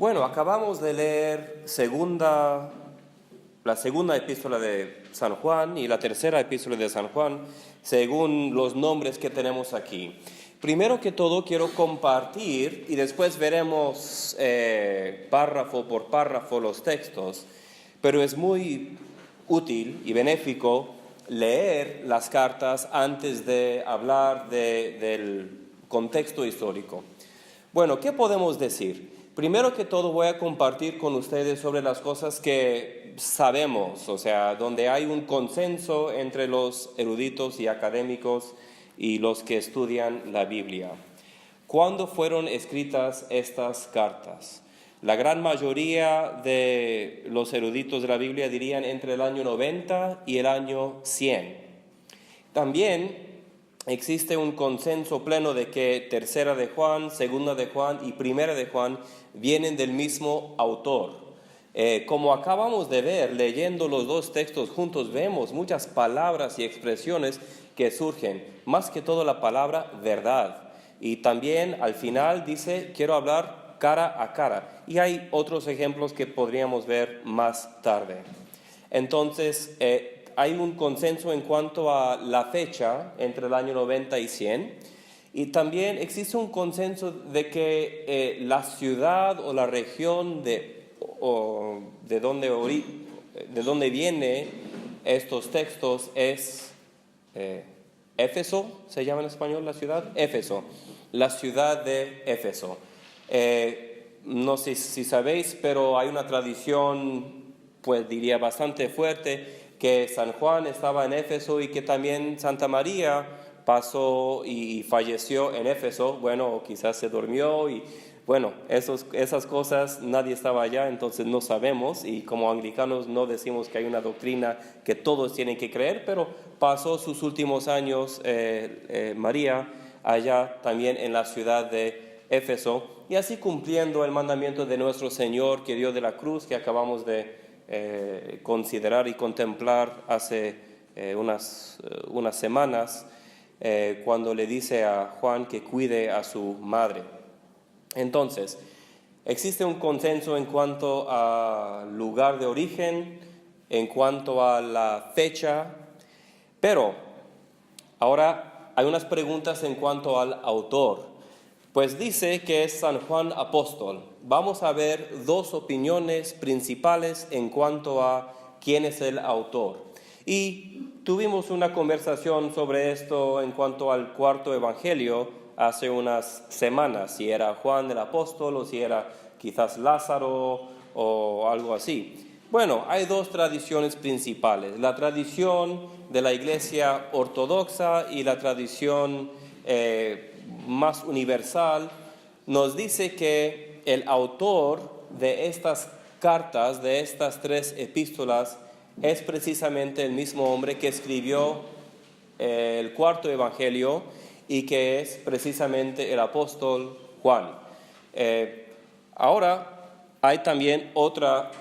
Bueno, acabamos de leer la segunda epístola de San Juan y la tercera epístola de San Juan, según los nombres que tenemos aquí. Primero que todo quiero compartir y después veremos párrafo por párrafo los textos, pero es muy útil y benéfico leer las cartas antes de hablar del contexto histórico. Bueno, ¿qué podemos decir? Primero que todo voy a compartir con ustedes sobre las cosas que sabemos, o sea, donde hay un consenso entre los eruditos y académicos y los que estudian la Biblia. ¿Cuándo fueron escritas estas cartas? La gran mayoría de los eruditos de la Biblia dirían entre el año 90 y el año 100. También existe un consenso pleno de que tercera de Juan, segunda de Juan y primera de Juan vienen del mismo autor. Como acabamos de ver, leyendo los dos textos juntos, vemos muchas palabras y expresiones que surgen, más que todo la palabra verdad. Y también al final dice, quiero hablar cara a cara. Y hay otros ejemplos que podríamos ver más tarde. Entonces, hay un consenso en cuanto a la fecha entre el año 90 y 100, y también existe un consenso de que la ciudad o la región de donde vienen estos textos es Éfeso, ¿se llama en español la ciudad? Éfeso, la ciudad de Éfeso. No sé si sabéis, pero hay una tradición, pues diría bastante fuerte, que San Juan estaba en Éfeso y que también Santa María pasó y falleció en Éfeso. Bueno, quizás se durmió y bueno, esas cosas nadie estaba allá, entonces no sabemos, y como anglicanos no decimos que hay una doctrina que todos tienen que creer, pero pasó sus últimos años María allá también en la ciudad de Éfeso, y así cumpliendo el mandamiento de nuestro Señor que dio de la cruz, que acabamos de considerar y contemplar hace unas semanas, cuando le dice a Juan que cuide a su madre. Entonces, existe un consenso en cuanto al lugar de origen, en cuanto a la fecha, pero ahora hay unas preguntas en cuanto al autor. Pues dice que es San Juan Apóstol. Vamos a ver dos opiniones principales en cuanto a quién es el autor. Y tuvimos una conversación sobre esto en cuanto al cuarto evangelio hace unas semanas, si era Juan el Apóstol o si era quizás Lázaro o algo así. Bueno, hay dos tradiciones principales, la tradición de la Iglesia ortodoxa y la tradición más universal. Nos dice que el autor de estas cartas, de estas tres epístolas, es precisamente el mismo hombre que escribió el cuarto evangelio y que es precisamente el apóstol Juan. Ahora hay también otra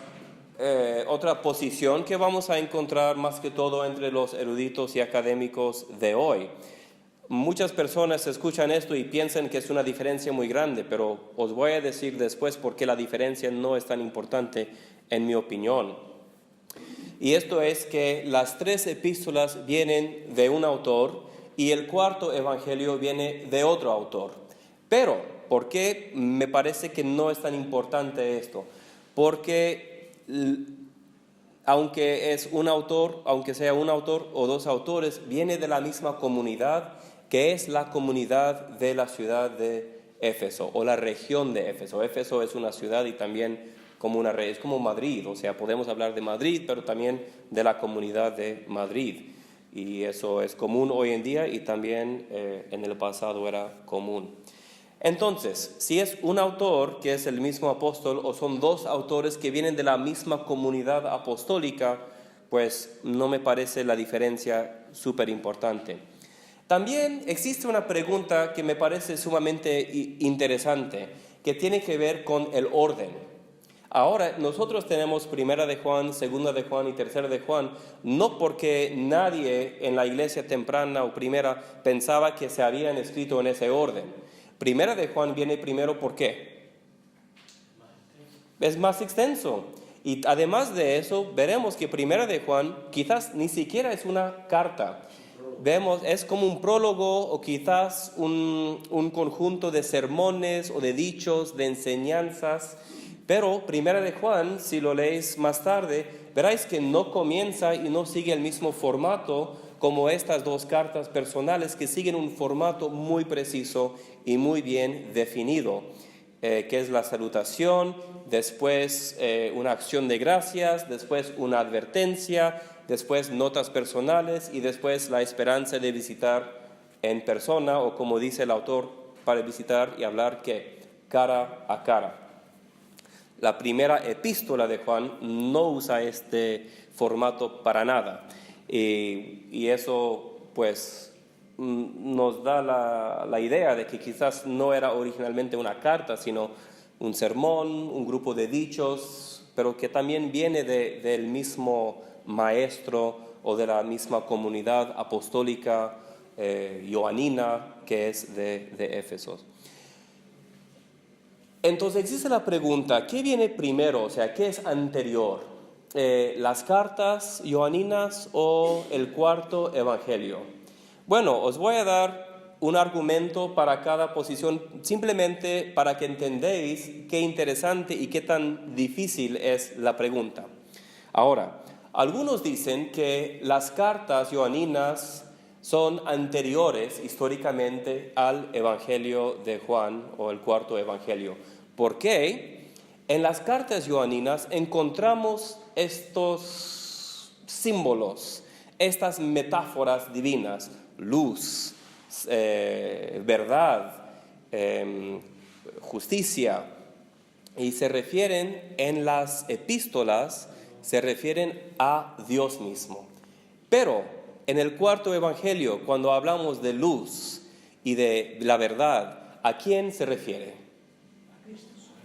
posición que vamos a encontrar más que todo entre los eruditos y académicos de hoy. Muchas personas escuchan esto y piensan que es una diferencia muy grande, pero os voy a decir después por qué la diferencia no es tan importante en mi opinión. Y esto es que las tres epístolas vienen de un autor y el cuarto evangelio viene de otro autor. Pero, ¿por qué me parece que no es tan importante esto? Porque aunque sea un autor o dos autores, viene de la misma comunidad, que es la comunidad de la ciudad de Éfeso o la región de Éfeso. Éfeso es una ciudad y también es como Madrid, o sea, podemos hablar de Madrid, pero también de la comunidad de Madrid. Y eso es común hoy en día y también en el pasado era común. Entonces, si es un autor que es el mismo apóstol o son dos autores que vienen de la misma comunidad apostólica, pues no me parece la diferencia súper importante. También existe una pregunta que me parece sumamente interesante, que tiene que ver con el orden. Ahora, nosotros tenemos primera de Juan, segunda de Juan y tercera de Juan, no porque nadie en la iglesia temprana o primera pensaba que se habían escrito en ese orden. Primera de Juan viene primero, ¿por qué? es más extenso. Y además de eso, veremos que Primera de Juan quizás ni siquiera es una carta. Vemos, es como un prólogo o quizás un conjunto de sermones o de dichos, de enseñanzas. Pero Primera de Juan, si lo leéis más tarde, veréis que no comienza y no sigue el mismo formato como estas dos cartas personales, que siguen un formato muy preciso y muy bien definido, que es la salutación, después una acción de gracias, después una advertencia, después notas personales y después la esperanza de visitar en persona, o como dice el autor, para visitar y hablar que cara a cara. La primera epístola de Juan no usa este formato para nada, y eso pues nos da la idea de que quizás no era originalmente una carta, sino un sermón, un grupo de dichos, pero que también viene del mismo maestro o de la misma comunidad apostólica joanina que es de Éfeso. Entonces existe la pregunta, ¿qué viene primero? O sea, ¿qué es anterior? ¿Las cartas joaninas o el cuarto evangelio? Bueno, os voy a dar un argumento para cada posición, simplemente para que entendáis qué interesante y qué tan difícil es la pregunta. Ahora, algunos dicen que las cartas joaninas son anteriores históricamente al Evangelio de Juan o el cuarto Evangelio. ¿Por qué? En las cartas joaninas encontramos estos símbolos, estas metáforas divinas, luz, verdad, justicia, y se refieren en las epístolas, se refieren a Dios mismo. Pero en el cuarto evangelio, cuando hablamos de luz y de la verdad, ¿a quién se refiere?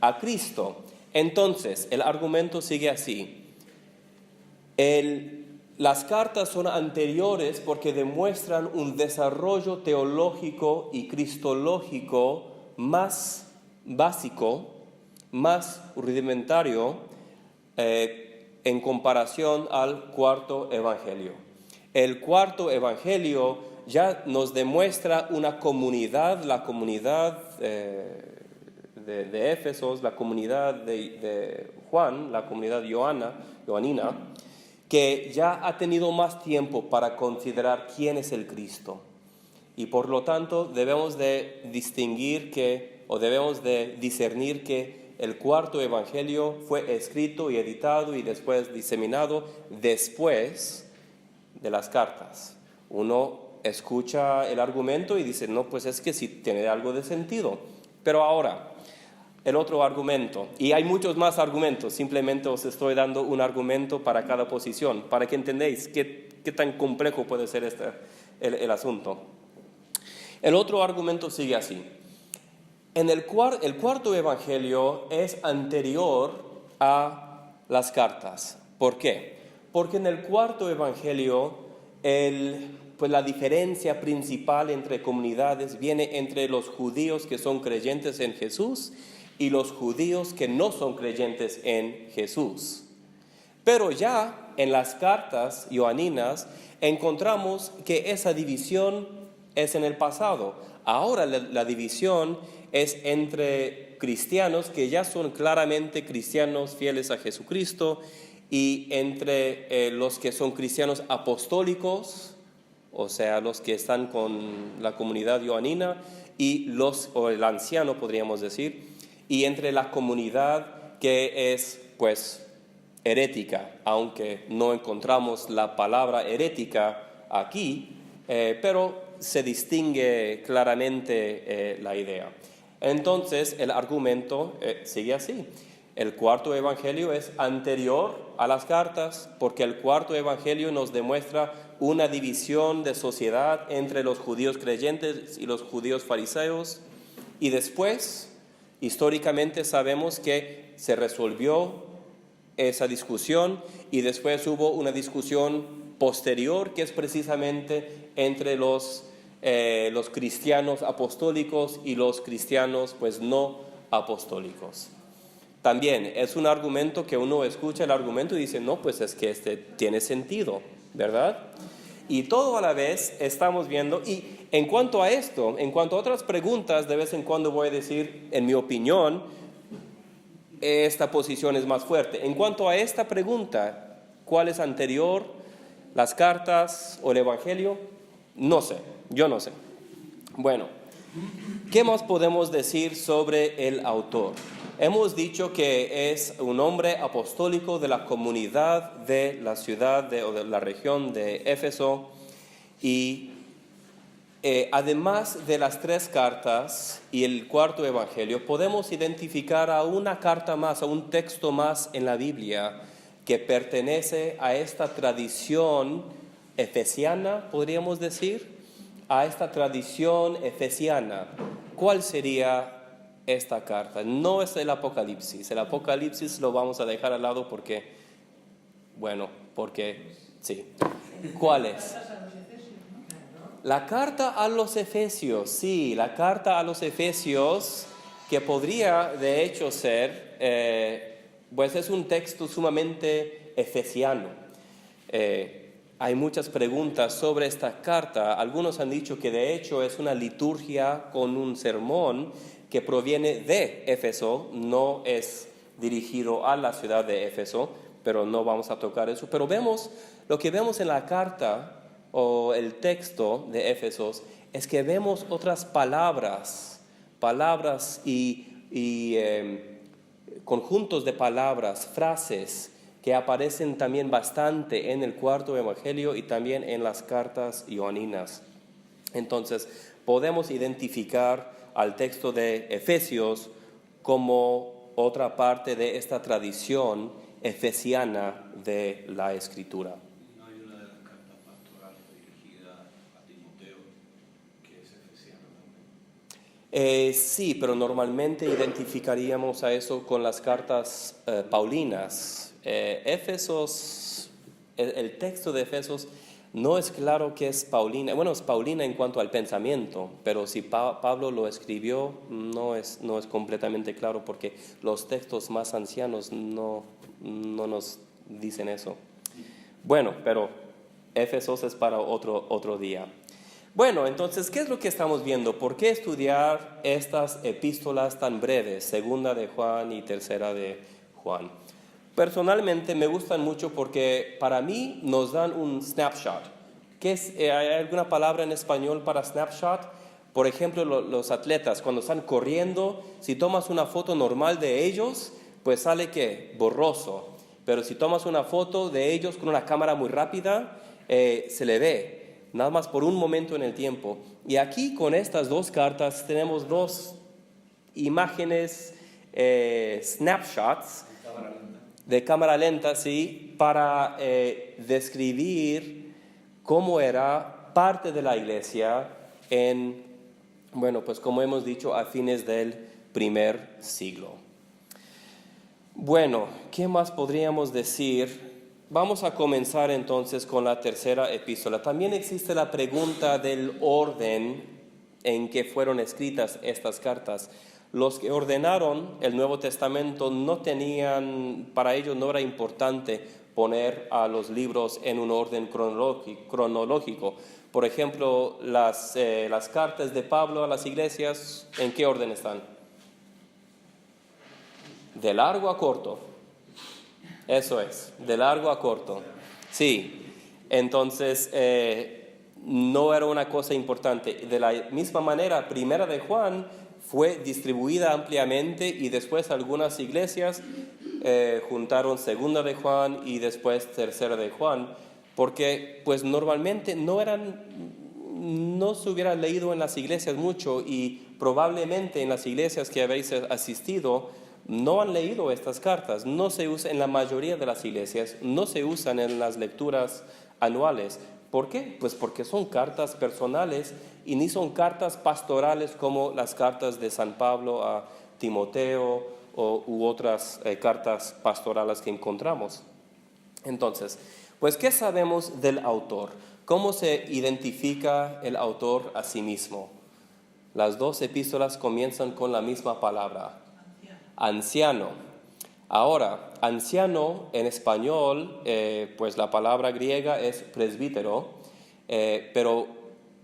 A Cristo. Entonces, el argumento sigue así. Las cartas son anteriores porque demuestran un desarrollo teológico y cristológico más básico, más rudimentario en comparación al cuarto evangelio. El cuarto evangelio ya nos demuestra una comunidad, la comunidad de Éfeso, la comunidad de Juan, la comunidad joanina, que ya ha tenido más tiempo para considerar quién es el Cristo. Y por lo tanto debemos de debemos de discernir que el cuarto evangelio fue escrito y editado y después diseminado después de las cartas. Uno escucha el argumento y dice, no, pues es que sí tiene algo de sentido. Pero ahora, el otro argumento, y hay muchos más argumentos, simplemente os estoy dando un argumento para cada posición, para que entendáis qué tan complejo puede ser el asunto. El otro argumento sigue así. El cuarto evangelio es anterior a las cartas. ¿Por qué? Porque en el cuarto evangelio pues la diferencia principal entre comunidades viene entre los judíos que son creyentes en Jesús y los judíos que no son creyentes en Jesús. Pero ya en las cartas joaninas encontramos que esa división es en el pasado. Ahora la división es entre cristianos que ya son claramente cristianos fieles a Jesucristo y entre los que son cristianos apostólicos, o sea, los que están con la comunidad joanina o el anciano, podríamos decir, y entre la comunidad que es, pues, herética, aunque no encontramos la palabra herética aquí, pero se distingue claramente la idea. Entonces, el argumento sigue así. El cuarto evangelio es anterior a las cartas, porque el cuarto evangelio nos demuestra una división de sociedad entre los judíos creyentes y los judíos fariseos, y después, históricamente sabemos que se resolvió esa discusión y después hubo una discusión posterior que es precisamente entre los cristianos apostólicos y los cristianos pues no apostólicos. también es un argumento que uno escucha el argumento y dice, no, pues es que este tiene sentido, ¿verdad? Y todo a la vez estamos viendo, y en cuanto a esto, en cuanto a otras preguntas, de vez en cuando voy a decir, en mi opinión, esta posición es más fuerte. En cuanto a esta pregunta, ¿cuál es anterior? ¿Las cartas o el Evangelio? No sé, yo no sé. Bueno, ¿qué más podemos decir sobre el autor? Hemos dicho que es un hombre apostólico de la comunidad de la ciudad o de la región de Éfeso, y además de las 3 cartas y el cuarto evangelio, podemos identificar a una carta más, a un texto más en la Biblia que pertenece a esta tradición efesiana, podríamos decir, a esta tradición efesiana. ¿Cuál sería esta carta? No es el Apocalipsis. El Apocalipsis lo vamos a dejar al lado porque sí. ¿Cuál es? La carta a los Efesios, sí, la carta a los Efesios, que podría de hecho ser, pues es un texto sumamente efesiano. Hay muchas preguntas sobre esta carta. Algunos han dicho que de hecho es una liturgia con un sermón que proviene de Éfeso, no es dirigido a la ciudad de Éfeso, pero no vamos a tocar eso. Pero lo que vemos en la carta o el texto de Éfesos es que vemos otras palabras y conjuntos de palabras, frases que aparecen también bastante en el cuarto evangelio y también en las cartas joaninas. Entonces, podemos identificar al texto de Efesios como otra parte de esta tradición efesiana de la Escritura. ¿No hay una de las cartas pastorales dirigida a Timoteo que es efesiana también? Sí, pero normalmente identificaríamos a eso con las cartas paulinas. Éfesos, el texto de Efesios no es claro que es paulina. Bueno, es paulina en cuanto al pensamiento, pero si Pablo lo escribió, no es completamente claro porque los textos más ancianos no nos dicen eso. Bueno, pero Éfesos es para otro día. Bueno, entonces, ¿qué es lo que estamos viendo? ¿Por qué estudiar estas epístolas tan breves, segunda de Juan y tercera de Juan? Personalmente me gustan mucho porque para mí nos dan un snapshot. ¿Hay alguna palabra en español para snapshot? Por ejemplo, los atletas cuando están corriendo, si tomas una foto normal de ellos, pues sale ¿qué? Borroso. Pero si tomas una foto de ellos con una cámara muy rápida, se le ve, nada más por un momento en el tiempo. Y aquí con estas 2 cartas tenemos 2 imágenes, snapshots, de cámara lenta, sí, para describir cómo era parte de la iglesia pues como hemos dicho, a fines del primer siglo. Bueno, ¿qué más podríamos decir? Vamos a comenzar entonces con la tercera epístola. También existe la pregunta del orden en que fueron escritas estas cartas. Los que ordenaron el Nuevo Testamento para ellos no era importante poner a los libros en un orden cronológico. Por ejemplo, las cartas de Pablo a las iglesias, ¿en qué orden están? De largo a corto. Eso es, de largo a corto. Sí, entonces no era una cosa importante. De la misma manera, primera de Juan fue distribuida ampliamente y después algunas iglesias juntaron segunda de Juan y después tercera de Juan, porque pues normalmente no se hubiera leído en las iglesias mucho y probablemente en las iglesias que habéis asistido no han leído estas cartas. No se usa en la mayoría de las iglesias, no se usan en las lecturas anuales. ¿Por qué? Pues porque son cartas personales y ni son cartas pastorales como las cartas de San Pablo a Timoteo u otras cartas pastorales que encontramos. Entonces, pues, ¿qué sabemos del autor? ¿Cómo se identifica el autor a sí mismo? Las 2 epístolas comienzan con la misma palabra, anciano. Ahora, anciano en español, pues la palabra griega es presbítero, pero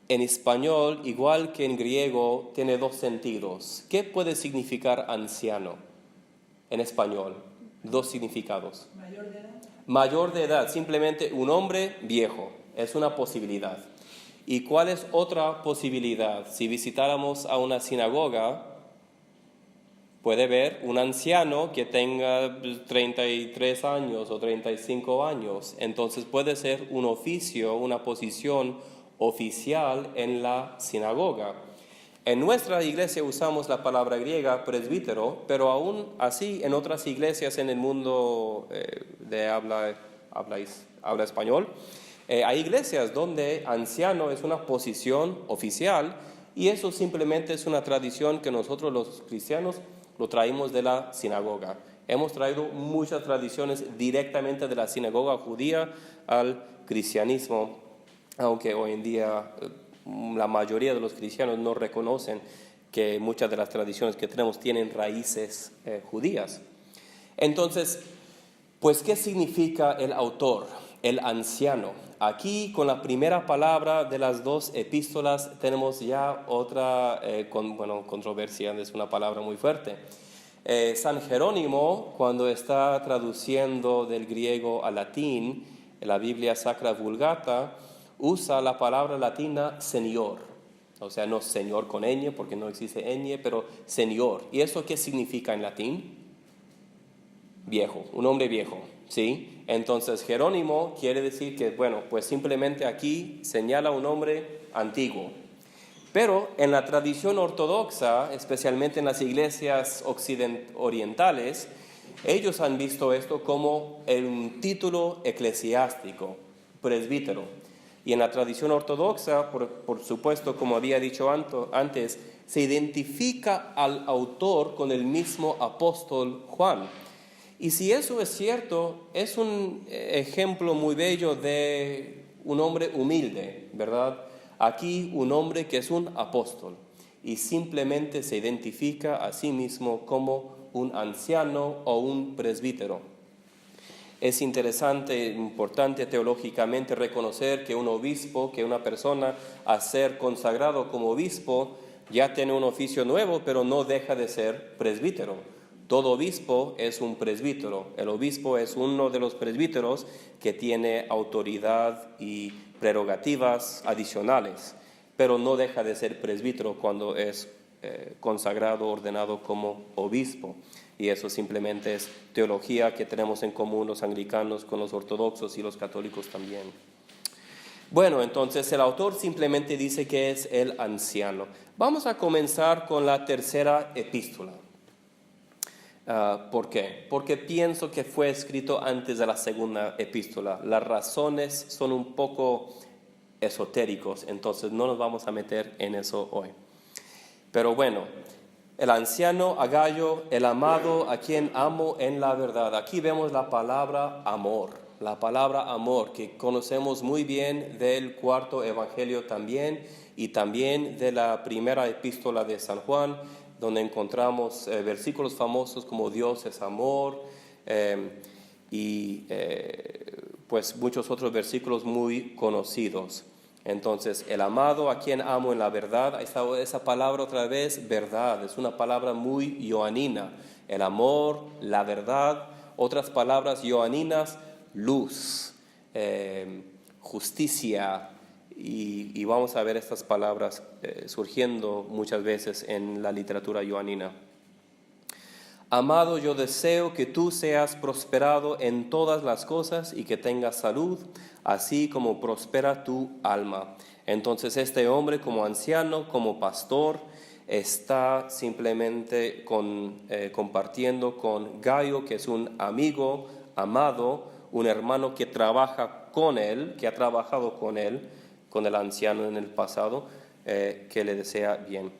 en español, igual que en griego, tiene dos sentidos. ¿Qué puede significar anciano en español? Dos significados. Mayor de edad. Mayor de edad, simplemente un hombre viejo, es una posibilidad. ¿Y cuál es otra posibilidad? Si visitáramos a una sinagoga, puede ver un anciano que tenga 33 años o 35 años. Entonces puede ser un oficio, una posición oficial en la sinagoga. En nuestra iglesia usamos la palabra griega presbítero, pero aún así en otras iglesias en el mundo de habla español, hay iglesias donde anciano es una posición oficial y eso simplemente es una tradición que nosotros los cristianos lo traímos de la sinagoga. Hemos traído muchas tradiciones directamente de la sinagoga judía al cristianismo, aunque hoy en día la mayoría de los cristianos no reconocen que muchas de las tradiciones que tenemos tienen raíces judías. Entonces, pues, ¿qué significa el autor, el anciano? Aquí, con la primera palabra de las dos epístolas, tenemos ya otra controversia, es una palabra muy fuerte. San Jerónimo, cuando está traduciendo del griego al latín, en la Biblia Sacra Vulgata, usa la palabra latina señor, o sea, no señor con ñ, porque no existe ñ, pero señor. ¿Y eso qué significa en latín? Viejo, un hombre viejo, ¿sí? Entonces Jerónimo quiere decir que, bueno, pues simplemente aquí señala un hombre antiguo. Pero en la tradición ortodoxa, especialmente en las iglesias orientales, ellos han visto esto como un título eclesiástico, presbítero. Y en la tradición ortodoxa, por supuesto, como había dicho antes, se identifica al autor con el mismo apóstol Juan. Y si eso es cierto, es un ejemplo muy bello de un hombre humilde, ¿verdad? Aquí un hombre que es un apóstol y simplemente se identifica a sí mismo como un anciano o un presbítero. Es interesante, importante teológicamente reconocer que un obispo, que una persona a ser consagrado como obispo, ya tiene un oficio nuevo, pero no deja de ser presbítero. Todo obispo es un presbítero. El obispo es uno de los presbíteros que tiene autoridad y prerrogativas adicionales, pero no deja de ser presbítero cuando es consagrado, ordenado como obispo. Y eso simplemente es teología que tenemos en común los anglicanos con los ortodoxos y los católicos también. Bueno, entonces el autor simplemente dice que es el anciano. Vamos a comenzar con la tercera epístola. ¿Por qué? Porque pienso que fue escrito antes de la segunda epístola. Las razones son un poco esotéricos, entonces no nos vamos a meter en eso hoy. Pero bueno, el anciano a Gayo, el amado a quien amo en la verdad. Aquí vemos la palabra amor que conocemos muy bien del cuarto evangelio también y también de la primera epístola de San Juan, donde encontramos versículos famosos como Dios es amor pues muchos otros versículos muy conocidos. Entonces, el amado a quien amo en la verdad, esa palabra otra vez, verdad, es una palabra muy joanina. El amor, la verdad, otras palabras joaninas, luz, justicia, y vamos a ver estas palabras surgiendo muchas veces en la literatura joanina. Amado, yo deseo que tú seas prosperado en todas las cosas y que tengas salud, así como prospera tu alma. Entonces este hombre como anciano, como pastor, está simplemente compartiendo con Gayo, que es un amigo amado, un hermano que trabaja con él, que ha trabajado con él, con el anciano en el pasado, que le desea bien.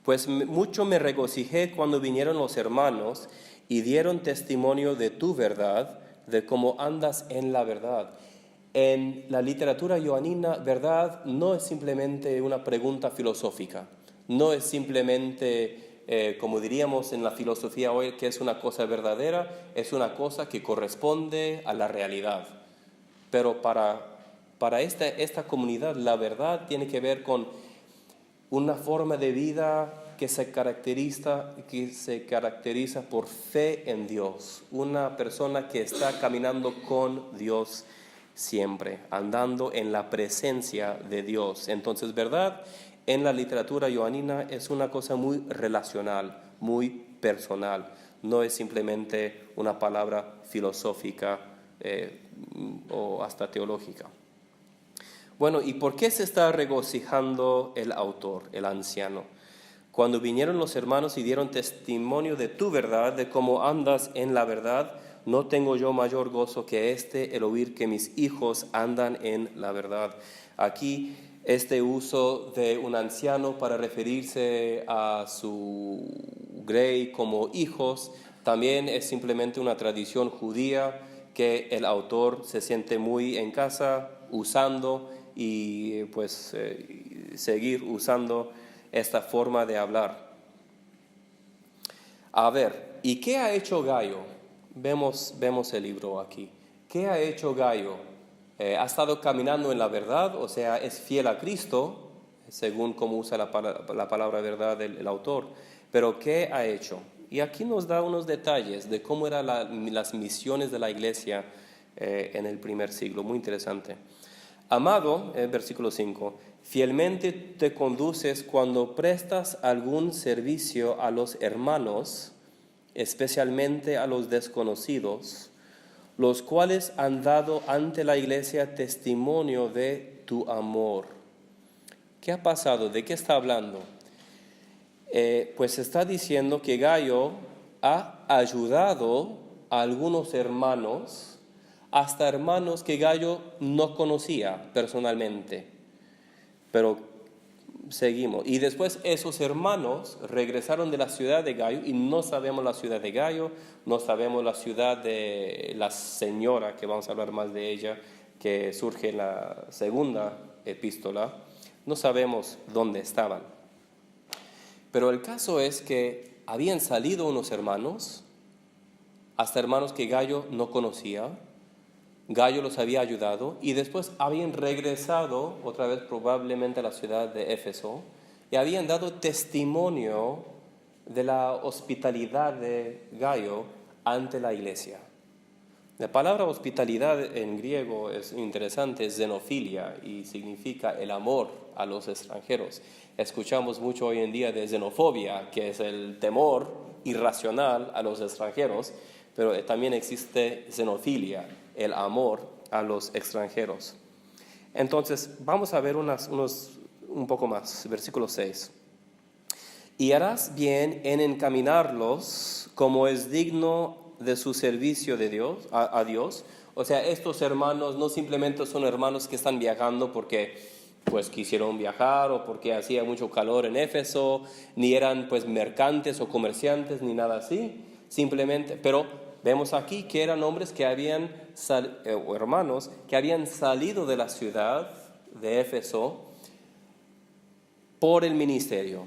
Pues mucho me regocijé cuando vinieron los hermanos y dieron testimonio de tu verdad, de cómo andas en la verdad. En la literatura joanina, verdad no es simplemente una pregunta filosófica, no es simplemente como diríamos en la filosofía hoy, que es una cosa verdadera, es una cosa que corresponde a la realidad. Pero para esta comunidad la verdad tiene que ver con una forma de vida que se caracteriza por fe en Dios. Una persona que está caminando con Dios siempre, andando en la presencia de Dios. Entonces, verdad, en la literatura johanina es una cosa muy relacional, muy personal. No es simplemente una palabra filosófica o hasta teológica. Bueno, ¿y por qué se está regocijando el autor, el anciano? Cuando vinieron los hermanos y dieron testimonio de tu verdad, de cómo andas en la verdad, no tengo yo mayor gozo que el oír que mis hijos andan en la verdad. Aquí este uso de un anciano para referirse a su grey como hijos también es simplemente una tradición judía que el autor se siente muy en casa usando y pues seguir usando esta forma de hablar. A ver, ¿y qué ha hecho Gayo? Vemos el libro aquí. ¿Qué ha hecho Gayo? Ha estado caminando en la verdad, o sea, es fiel a Cristo, según como usa la palabra verdad el autor. Pero ¿qué ha hecho? Y aquí nos da unos detalles de cómo eran las misiones de la iglesia en el primer siglo. Muy interesante. Amado, versículo 5, fielmente te conduces cuando prestas algún servicio a los hermanos, especialmente a los desconocidos, los cuales han dado ante la iglesia testimonio de tu amor. ¿Qué ha pasado? ¿De qué está hablando? Pues está diciendo que Gayo ha ayudado a algunos hermanos, hasta hermanos que Gayo no conocía personalmente. Pero seguimos. Y después esos hermanos regresaron de la ciudad de Gayo, y no sabemos la ciudad de Gayo, no sabemos la ciudad de la señora, que vamos a hablar más de ella, que surge en la segunda epístola. No sabemos dónde estaban. Pero el caso es que habían salido unos hermanos, hasta hermanos que Gayo no conocía. Gayo los había ayudado y después habían regresado otra vez probablemente a la ciudad de Éfeso y habían dado testimonio de la hospitalidad de Gayo ante la iglesia. La palabra hospitalidad en griego es interesante, es xenofilia y significa el amor a los extranjeros. Escuchamos mucho hoy en día de xenofobia, que es el temor irracional a los extranjeros, pero también existe xenofilia, el amor a los extranjeros. Entonces, vamos a ver un poco más, versículo 6. Y harás bien en encaminarlos como es digno de su servicio de Dios, a Dios. O sea, estos hermanos no simplemente son hermanos que están viajando porque pues quisieron viajar o porque hacía mucho calor en Éfeso, ni eran pues mercantes o comerciantes ni nada así, simplemente, pero vemos aquí que eran hombres que o hermanos que habían salido de la ciudad de Éfeso por el ministerio,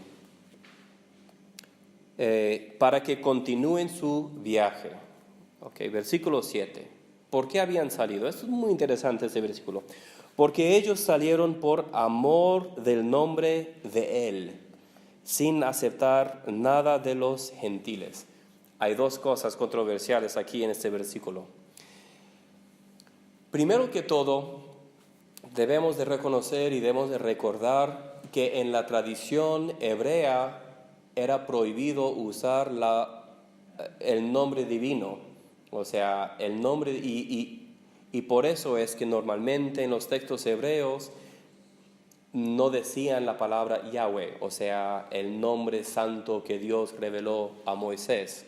para que continúen su viaje. Okay, versículo 7. ¿Por qué habían salido? Esto es muy interesante este versículo. Porque ellos salieron por amor del nombre de Él, sin aceptar nada de los gentiles. Hay dos cosas controversiales aquí en este versículo. Primero que todo, debemos de reconocer y debemos de recordar que en la tradición hebrea era prohibido usar el nombre divino, o sea, el nombre, y por eso es que normalmente en los textos hebreos no decían la palabra Yahweh, o sea, el nombre santo que Dios reveló a Moisés,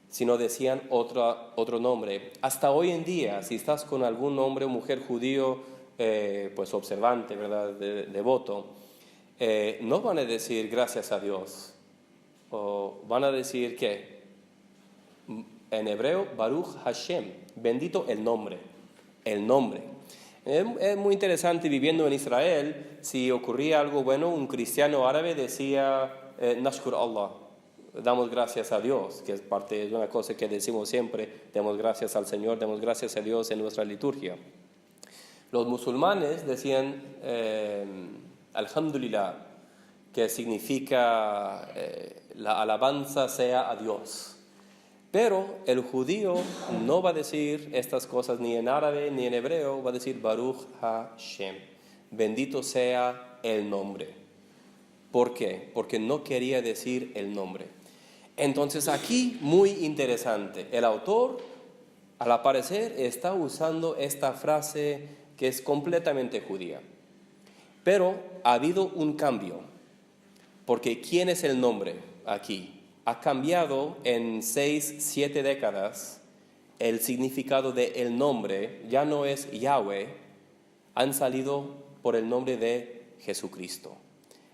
sino decían otro nombre. Hasta hoy en día, si estás con algún hombre o mujer judío, pues observante, ¿verdad?, devoto, no van a decir gracias a Dios, o van a decir que en hebreo, Baruch Hashem, bendito el nombre. Es muy interesante viviendo en Israel, si ocurría algo bueno, un cristiano árabe decía Nashkur Allah, damos gracias a Dios, que es parte de una cosa que decimos siempre, damos gracias al Señor, damos gracias a Dios en nuestra liturgia. Los musulmanes decían Alhamdulillah, que significa la alabanza sea a Dios. Pero el judío no va a decir estas cosas ni en árabe ni en hebreo, va a decir Baruch Hashem, bendito sea el nombre. ¿Por qué? Porque no quería decir el nombre. Entonces aquí, muy interesante, el autor al aparecer está usando esta frase que es completamente judía. Pero ha habido un cambio, porque ¿quién es el nombre aquí? Ha cambiado en 6-7 décadas el significado del nombre, ya no es Yahweh, han salido por el nombre de Jesucristo.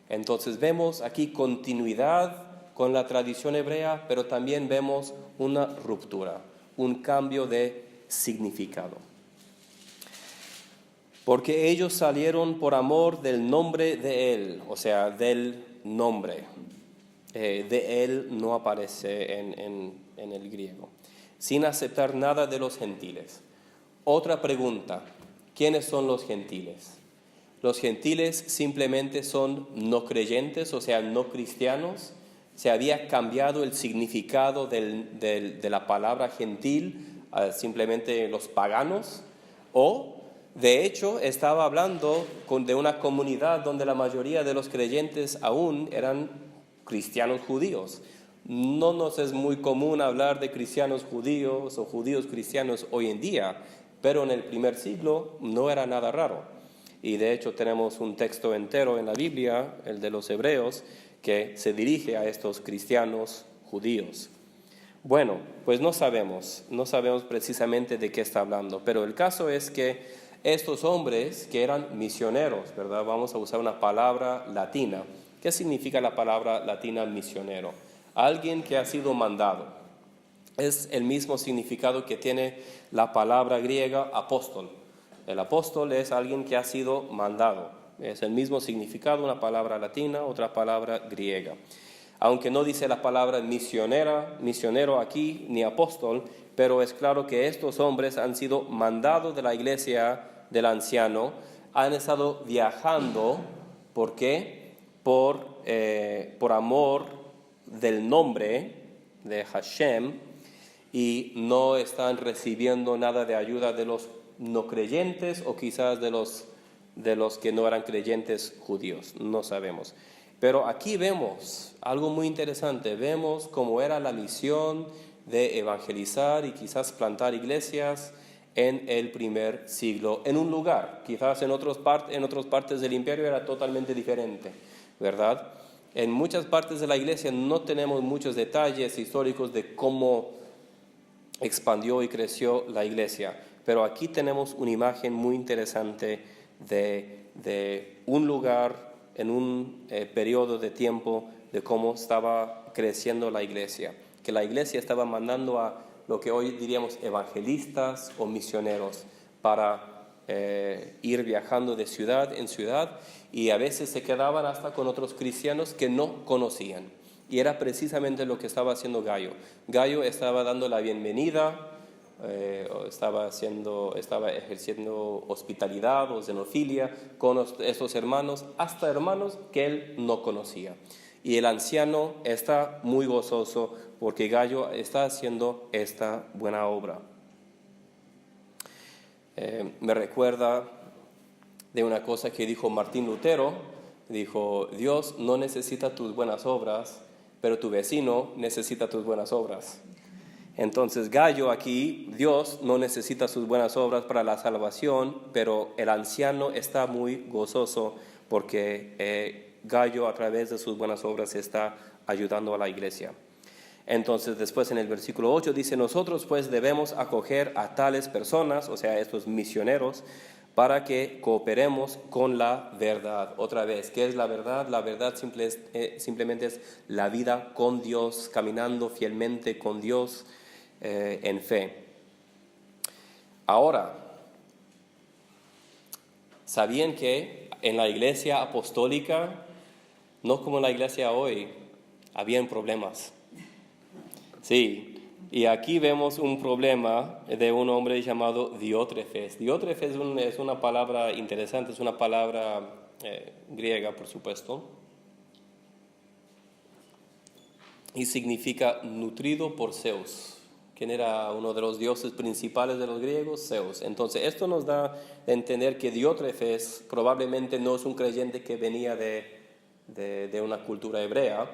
Entonces vemos aquí continuidad con la tradición hebrea, pero también vemos una ruptura, un cambio de significado. Porque ellos salieron por amor del nombre de Él, o sea, del nombre. De Él no aparece en el griego, sin aceptar nada de los gentiles. Otra pregunta, ¿quiénes son los gentiles? Los gentiles simplemente son no creyentes, o sea, no cristianos. Se había cambiado el significado de la palabra gentil a simplemente los paganos, o de hecho estaba hablando de una comunidad donde la mayoría de los creyentes aún eran cristianos judíos. No nos es muy común hablar de cristianos judíos o judíos cristianos hoy en día, pero en el primer siglo no era nada raro. Y de hecho tenemos un texto entero en la Biblia, el de los Hebreos, que se dirige a estos cristianos judíos. Bueno, pues no sabemos precisamente de qué está hablando, pero el caso es que estos hombres que eran misioneros, ¿verdad? Vamos a usar una palabra latina. ¿Qué significa la palabra latina misionero? Alguien que ha sido mandado. Es el mismo significado que tiene la palabra griega apóstol. El apóstol es alguien que ha sido mandado. Es el mismo significado, una palabra latina, otra palabra griega. Aunque no dice la palabra misionero aquí, ni apóstol, pero es claro que estos hombres han sido mandados de la iglesia del anciano, han estado viajando. ¿Por qué? Por amor del nombre de Hashem, y no están recibiendo nada de ayuda de los no creyentes o quizás de los que no eran creyentes judíos, no sabemos. Pero aquí vemos algo muy interesante, vemos cómo era la misión de evangelizar y quizás plantar iglesias en el primer siglo, en un lugar, quizás en otras partes del imperio era totalmente diferente, ¿verdad? En muchas partes de la iglesia no tenemos muchos detalles históricos de cómo expandió y creció la iglesia, pero aquí tenemos una imagen muy interesante de un lugar en un periodo de tiempo de cómo estaba creciendo la iglesia, que la iglesia estaba mandando a lo que hoy diríamos evangelistas o misioneros para ir viajando de ciudad en ciudad, y a veces se quedaban hasta con otros cristianos que no conocían. Y era precisamente lo que estaba haciendo Gallo. Gallo estaba dando la bienvenida, estaba ejerciendo hospitalidad o xenofilia con estos hermanos, hasta hermanos que él no conocía. Y el anciano está muy gozoso porque Gallo está haciendo esta buena obra. Me recuerda de una cosa que dijo Martín Lutero. Dijo: Dios no necesita tus buenas obras, pero tu vecino necesita tus buenas obras. Entonces Gallo aquí, Dios no necesita sus buenas obras para la salvación, pero el anciano está muy gozoso porque Gallo a través de sus buenas obras está ayudando a la iglesia. Entonces después en el versículo 8 dice: nosotros pues debemos acoger a tales personas, o sea, estos misioneros, para que cooperemos con la verdad. Otra vez, ¿qué es la verdad? La verdad simplemente es la vida con Dios, caminando fielmente con Dios en fe. Ahora, ¿sabían que en la iglesia apostólica, no como en la iglesia hoy, habían problemas? Sí, y aquí vemos un problema de un hombre llamado Diótrefes. Diótrefes es una palabra interesante, es una palabra griega, por supuesto, y significa nutrido por Zeus. ¿Quién era uno de los dioses principales de los griegos? Zeus. Entonces, esto nos da a entender que Diótrefes probablemente no es un creyente que venía de una cultura hebrea,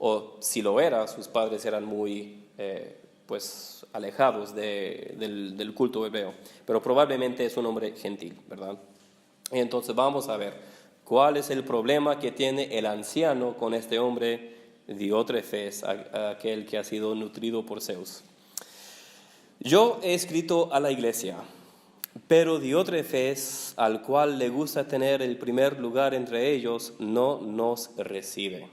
o si lo era, sus padres eran muy alejados del culto hebreo, pero probablemente es un hombre gentil, ¿verdad? Y entonces vamos a ver cuál es el problema que tiene el anciano con este hombre Diótrefes, aquel que ha sido nutrido por Zeus. Yo he escrito a la iglesia, pero Diótrefes, al cual le gusta tener el primer lugar entre ellos, no nos recibe.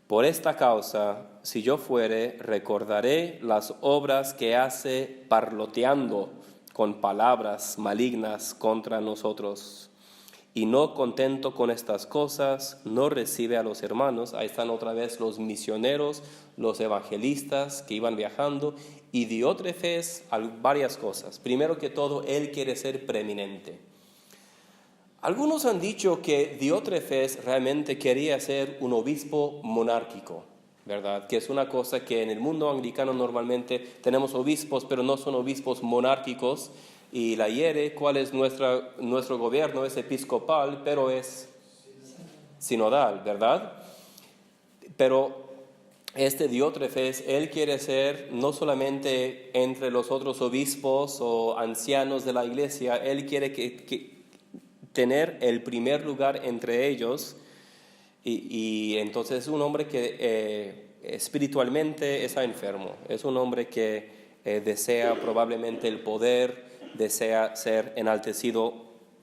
Por esta causa, si yo fuere, recordaré las obras que hace parloteando con palabras malignas contra nosotros. Y no contento con estas cosas, no recibe a los hermanos. Ahí están otra vez los misioneros, los evangelistas que iban viajando. Y Diótrefes, varias cosas. Primero que todo, él quiere ser preeminente. Algunos han dicho que Diótrefes realmente quería ser un obispo monárquico, ¿verdad? Que es una cosa que en el mundo anglicano normalmente tenemos obispos, pero no son obispos monárquicos. Y la hiere, ¿cuál es nuestro gobierno? Es episcopal, pero es sinodal, ¿verdad? Pero este Diótrefes, él quiere ser no solamente entre los otros obispos o ancianos de la iglesia, él quiere tener el primer lugar entre ellos, y entonces es un hombre que espiritualmente está enfermo, es un hombre que desea probablemente el poder, desea ser enaltecido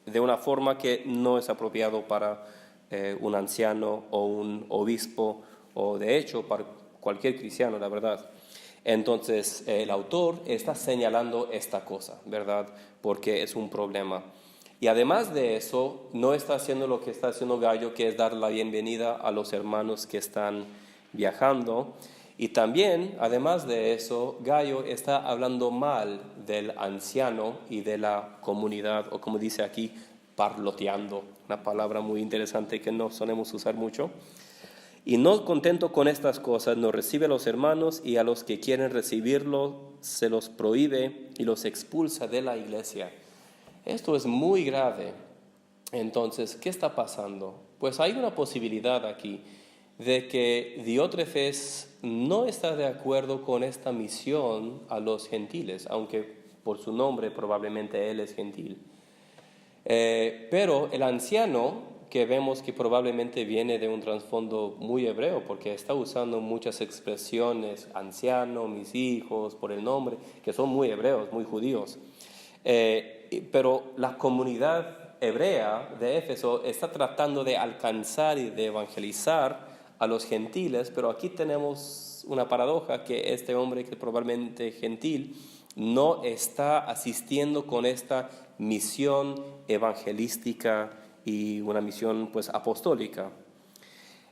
de una forma que no es apropiado para un anciano o un obispo, o de hecho para cualquier cristiano, la verdad. Entonces el autor está señalando esta cosa, ¿verdad? Porque es un problema. Y además de eso, no está haciendo lo que está haciendo Gallo, que es dar la bienvenida a los hermanos que están viajando. Y también, además de eso, Gallo está hablando mal del anciano y de la comunidad, o como dice aquí, parloteando, una palabra muy interesante que no solemos usar mucho. Y no contento con estas cosas, no recibe a los hermanos, y a los que quieren recibirlo se los prohíbe y los expulsa de la iglesia. Esto es muy grave. Entonces, ¿qué está pasando? Pues hay una posibilidad aquí de que Diótrefes no está de acuerdo con esta misión a los gentiles, aunque por su nombre probablemente él es gentil. Pero el anciano, que vemos que probablemente viene de un trasfondo muy hebreo, porque está usando muchas expresiones, anciano, mis hijos, por el nombre, que son muy hebreos, muy judíos. Pero la comunidad hebrea de Éfeso está tratando de alcanzar y de evangelizar a los gentiles, pero aquí tenemos una paradoja, que este hombre, que es probablemente gentil, no está asistiendo con esta misión evangelística y una misión pues apostólica.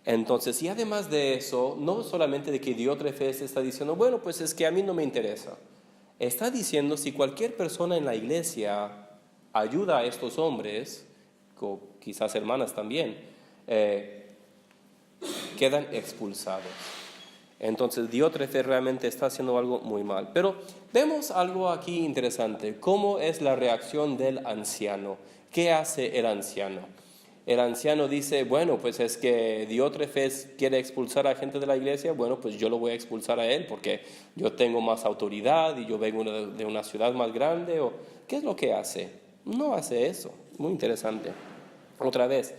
Entonces, y además de eso, no solamente de que Diótrefes está diciendo, bueno, pues es que a mí no me interesa. Está diciendo, si cualquier persona en la iglesia ayuda a estos hombres, o quizás hermanas también, quedan expulsados. Entonces Diótrefes realmente está haciendo algo muy mal. Pero vemos algo aquí interesante. ¿Cómo es la reacción del anciano? ¿Qué hace el anciano? El anciano dice, bueno, pues es que Diótrefes quiere expulsar a gente de la iglesia, bueno, pues yo lo voy a expulsar a él porque yo tengo más autoridad y yo vengo de una ciudad más grande. ¿O qué es lo que hace? No hace eso. Muy interesante. Otra vez,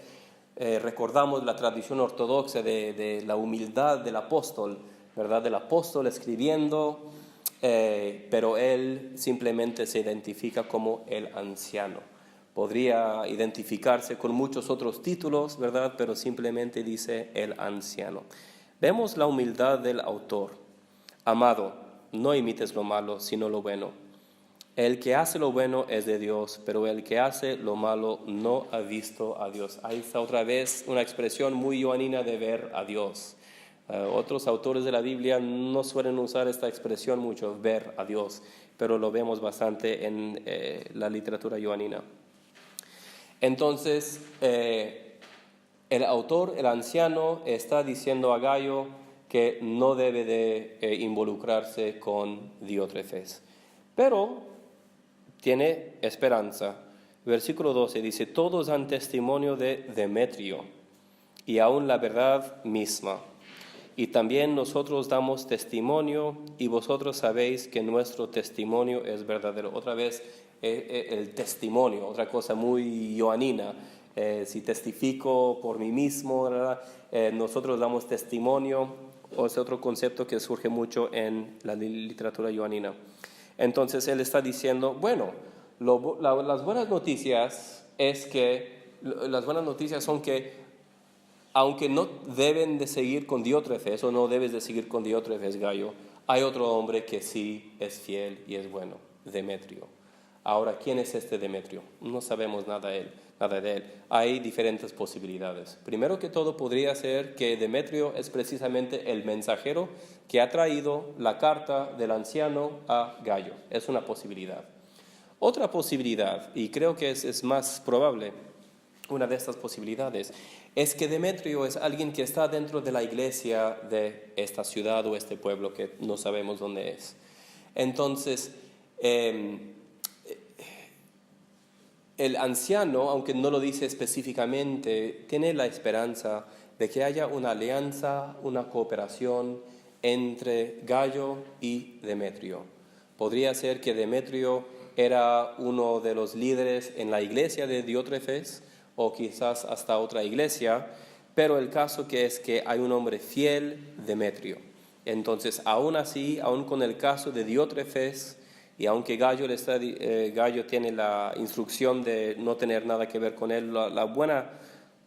recordamos la tradición ortodoxa de la humildad del apóstol, ¿verdad? Del apóstol escribiendo, pero él simplemente se identifica como el anciano. Podría identificarse con muchos otros títulos, ¿verdad? Pero simplemente dice el anciano. Vemos la humildad del autor. Amado, no imites lo malo, sino lo bueno. El que hace lo bueno es de Dios, pero el que hace lo malo no ha visto a Dios. Ahí está otra vez una expresión muy joanina de ver a Dios. Otros autores de la Biblia no suelen usar esta expresión mucho, ver a Dios, pero lo vemos bastante en la literatura joanina. Entonces, el autor, el anciano, está diciendo a Gayo que no debe de involucrarse con Diótrefes. Pero tiene esperanza. Versículo 12 dice, todos dan testimonio de Demetrio y aún la verdad misma. Y también nosotros damos testimonio y vosotros sabéis que nuestro testimonio es verdadero. Otra vez el testimonio, otra cosa muy joanina. Si testifico por mí mismo, nosotros damos testimonio, o es otro concepto que surge mucho en la literatura joanina. Entonces él está diciendo, bueno, las buenas noticias son que aunque no deben de seguir con Diótrefes o no debes de seguir con Diótrefes, Gayo, hay otro hombre que sí es fiel y es bueno, Demetrio. Ahora, ¿quién es este Demetrio? No sabemos nada de él. Hay diferentes posibilidades. Primero que todo, podría ser que Demetrio es precisamente el mensajero que ha traído la carta del anciano a Gayo. Es una posibilidad. Otra posibilidad, y creo que es más probable, una de estas posibilidades, es que Demetrio es alguien que está dentro de la iglesia de esta ciudad o este pueblo que no sabemos dónde es. Entonces, el anciano, aunque no lo dice específicamente, tiene la esperanza de que haya una alianza, una cooperación entre Gayo y Demetrio. Podría ser que Demetrio era uno de los líderes en la iglesia de Diótrefes, o quizás hasta otra iglesia, pero el caso que es que hay un hombre fiel, Demetrio. Entonces, aún así, aún con el caso de Diótrefes, y aunque Gayo tiene la instrucción de no tener nada que ver con él, la buena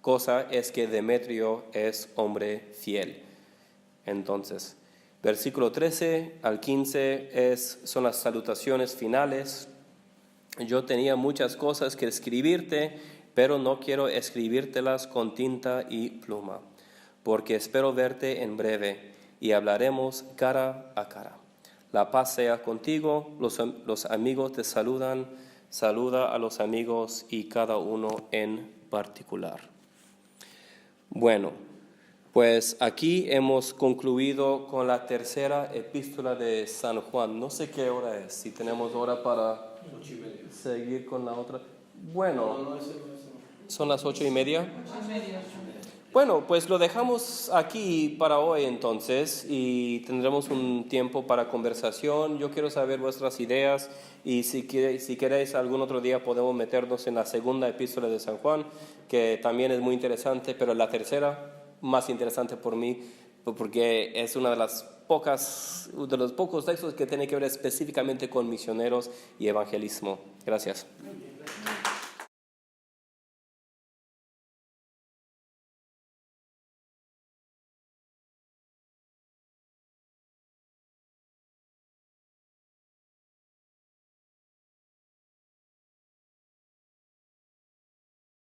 cosa es que Demetrio es hombre fiel. Entonces, versículo 13 al 15 son las salutaciones finales. Yo tenía muchas cosas que escribirte, pero no quiero escribírtelas con tinta y pluma, porque espero verte en breve y hablaremos cara a cara. La paz sea contigo, los amigos te saludan, saluda a los amigos y cada uno en particular. Bueno, pues aquí hemos concluido con la tercera epístola de San Juan. No sé qué hora es, si tenemos hora para seguir con la otra. Bueno, son las 8:30. Bueno, pues lo dejamos aquí para hoy entonces y tendremos un tiempo para conversación. Yo quiero saber vuestras ideas y si queréis algún otro día podemos meternos en la segunda epístola de San Juan, que también es muy interesante, pero la tercera más interesante por mí porque es una de los pocos textos que tiene que ver específicamente con misioneros y evangelismo. Gracias.